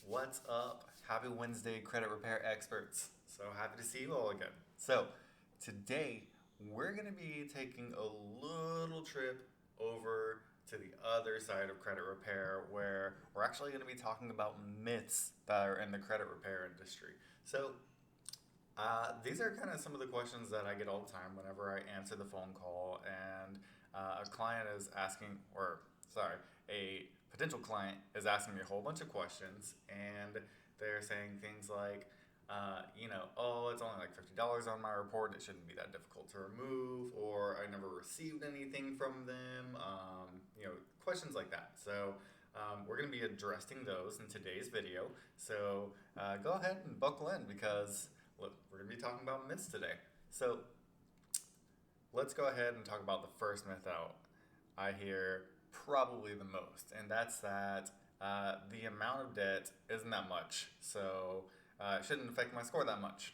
What's up? Happy Wednesday, credit repair experts. So happy to see you all again. So, today we're going to be taking a little trip over to the other side of credit repair where we're actually going to be talking about myths that are in the credit repair industry. So, these are kind of some of the questions that I get all the time whenever I answer the phone call and a client is asking, or sorry, a potential client is asking me a whole bunch of questions and they're saying things like, oh, it's only like $50 on my report, it shouldn't be that difficult to remove, or I never received anything from them, questions like that. So, we're going to be addressing those in today's video. So, go ahead and buckle in because look, we're going to be talking about myths today. So, let's go ahead and talk about the first myth out I hear probably the most, and that's that the amount of debt isn't that much, so it shouldn't affect my score that much.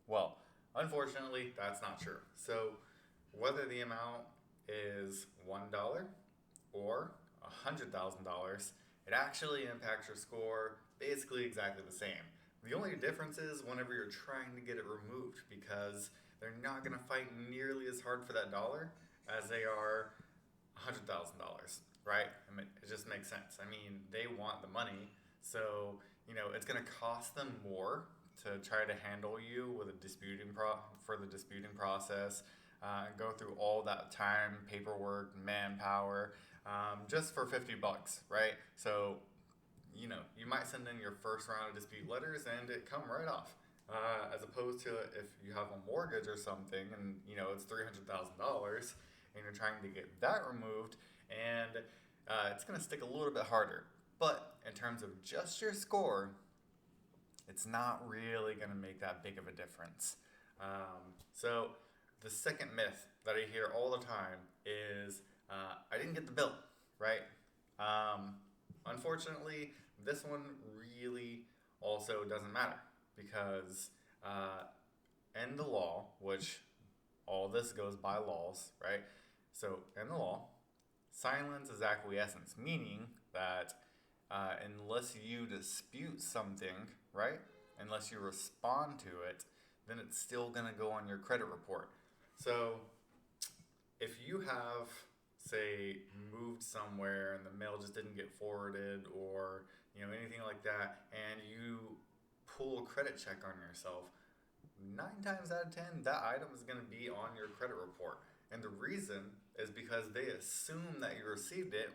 Well, unfortunately, that's not true. So, whether the amount is $1 or $100,000, it actually impacts your score basically exactly the same. The only difference is whenever you're trying to get it removed because they're not going to fight nearly as hard for that dollar as they are $100,000, right? I mean, it just makes sense. I mean, they want the money, so it's going to cost them more to try to handle you with a for the disputing process, and go through all that time, paperwork, manpower, just for $50, right? So, you might send in your first round of dispute letters and it come right off. As opposed to if you have a mortgage or something and it's $300,000 and you're trying to get that removed, and it's going to stick a little bit harder. But in terms of just your score, it's not really going to make that big of a difference. So the second myth that I hear all the time is I didn't get the bill, right? Unfortunately, this one really also doesn't matter because in the law, which all this goes by laws, right? So in the law, silence is acquiescence, meaning that unless you dispute something, right? Unless you respond to it, then it's still going to go on your credit report. So if you have, say, moved somewhere and the mail just didn't get forwarded or anything like that, and you pull a credit check on yourself, 9 times out of 10, that item is going to be on your credit report. And the reason is because they assume that you received it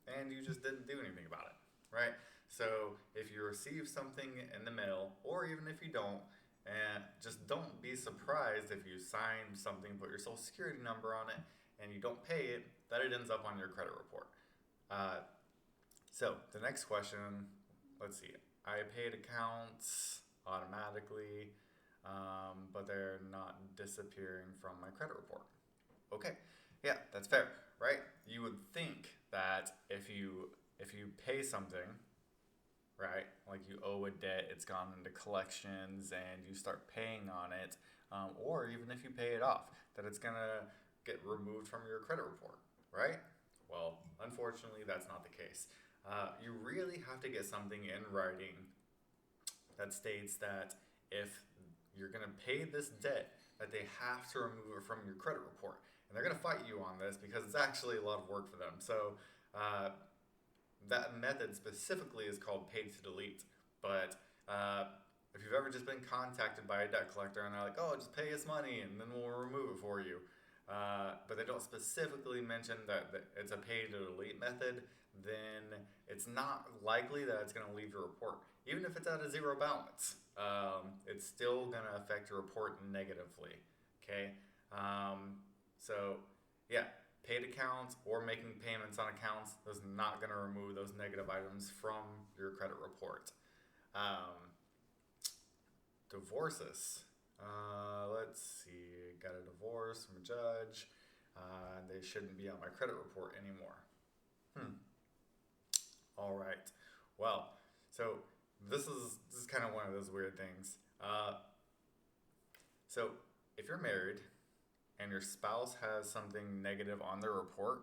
and you just didn't do anything about it, right? So if you receive something in the mail, or even if you don't, and just don't be surprised if you signed something, put your social security number on it, and you don't pay it, that it ends up on your credit report. So the next question, let's see. I paid accounts automatically, but they're not disappearing from my credit report. Okay, yeah, that's fair, right? You would think that if you pay something, right, like you owe a debt, it's gone into collections, and you start paying on it, or even if you pay it off, that it's gonna get removed from your credit report, right? Well, unfortunately, that's not the case. You really have to get something in writing that states that if you're going to pay this debt, that they have to remove it from your credit report. And they're going to fight you on this because it's actually a lot of work for them. So that method specifically is called paid to delete. But if you've ever just been contacted by a debt collector and they're like, oh, just pay us money and then we'll remove it for you. But they don't specifically mention that it's a pay to delete method, then it's not likely that it's going to leave your report. Even if it's at a zero balance, it's still going to affect your report negatively, okay? So, yeah, paid accounts or making payments on accounts is not going to remove those negative items from your credit report. Divorces. Let's see, got a divorce from a judge. They shouldn't be on my credit report anymore. All right. Well, so this is kind of one of those weird things. So if you're married and your spouse has something negative on their report,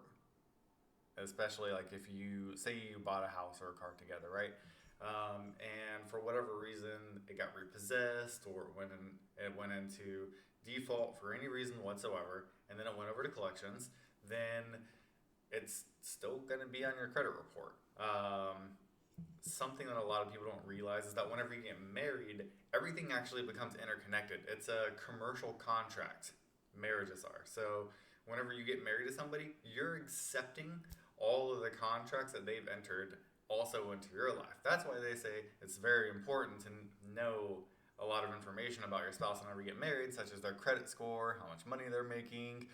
especially like if you say you bought a house or a car together, right? and for whatever reason it got repossessed or it went into default for any reason whatsoever, and then it went over to collections, then it's still going to be on your credit report. Something that a lot of people don't realize is that whenever you get married, everything actually becomes interconnected. It's a commercial contract. Marriages are. So whenever you get married to somebody, you're accepting all of the contracts that they've entered also into your life. That's why they say it's very important to know a lot of information about your spouse whenever you get married, such as their credit score, how much money they're making,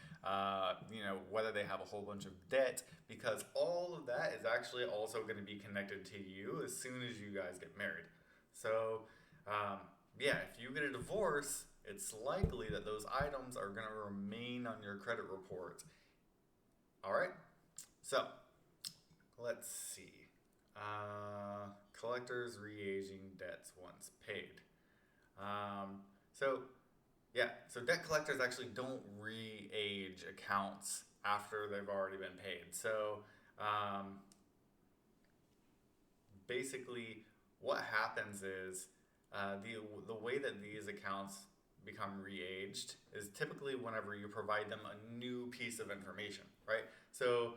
whether they have a whole bunch of debt, because all of that is actually also going to be connected to you as soon as you guys get married. So, if you get a divorce, it's likely that those items are going to remain on your credit report. All right? So, let's see. Collectors re-aging debts once paid. So debt collectors actually don't re-age accounts after they've already been paid. So basically, what happens is the way that these accounts become re-aged is typically whenever you provide them a new piece of information, right? So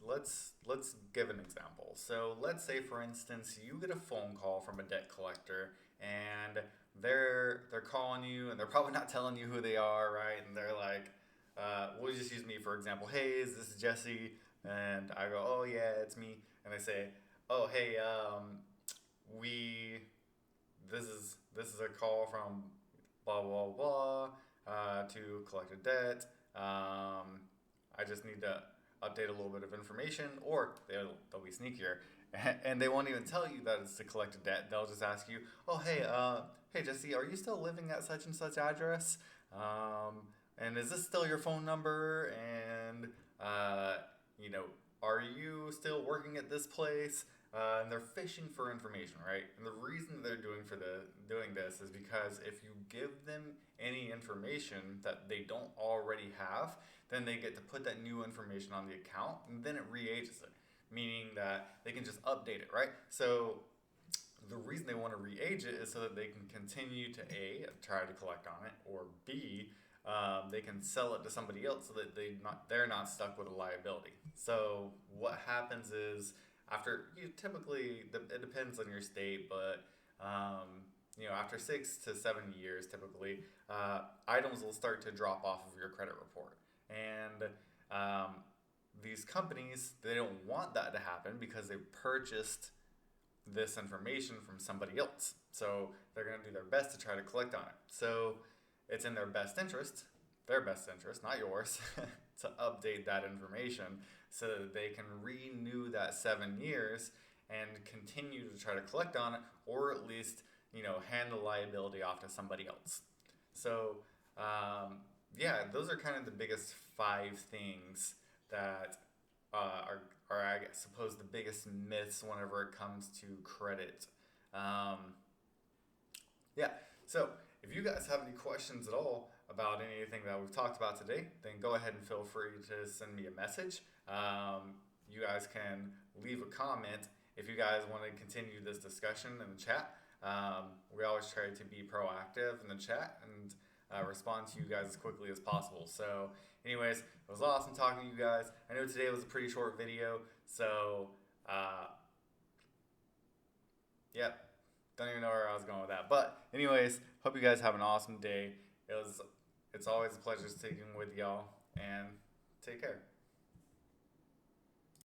let's give an example. So let's say, for instance, you get a phone call from a debt collector, and they're calling you, and they're probably not telling you who they are, right? And they're like, we'll just use me for example. Hey, is this Jesse? And I go, oh yeah, it's me. And they say, oh hey, this is a call from blah blah blah to collect a debt. I just need to update a little bit of information, or they'll be sneakier, and they won't even tell you that it's to collect a debt. They'll just ask you, "Oh, hey Jesse, are you still living at such and such address? And is this still your phone number? And are you still working at this place?" And they're fishing for information, right? And the reason they're doing this is because if you give them any information that they don't already have, then they get to put that new information on the account, and then it re-ages it, meaning that they can just update it, right? So the reason they want to re-age it is so that they can continue to A, try to collect on it, or B, they can sell it to somebody else so that they're not stuck with a liability. So what happens is, it depends on your state, but after 6 to 7 years, typically, items will start to drop off of your credit report. And these companies, they don't want that to happen because they purchased this information from somebody else. So they're going to do their best to try to collect on it. So it's in their best interest, not yours, to update that information so that they can renew that 7 years and continue to try to collect on it, or at least, hand the liability off to somebody else. So, those are kind of the biggest 5 things that are I suppose, the biggest myths whenever it comes to credit. So if you guys have any questions at all about anything that we've talked about today, then go ahead and feel free to send me a message. You guys can leave a comment if you guys want to continue this discussion in the chat. We always try to be proactive in the chat and respond to you guys as quickly as possible. So anyways, it was awesome talking to you guys. I know today was a pretty short video, so don't even know where I was going with that. But anyways, hope you guys have an awesome day. It's always a pleasure speaking with y'all, and take care.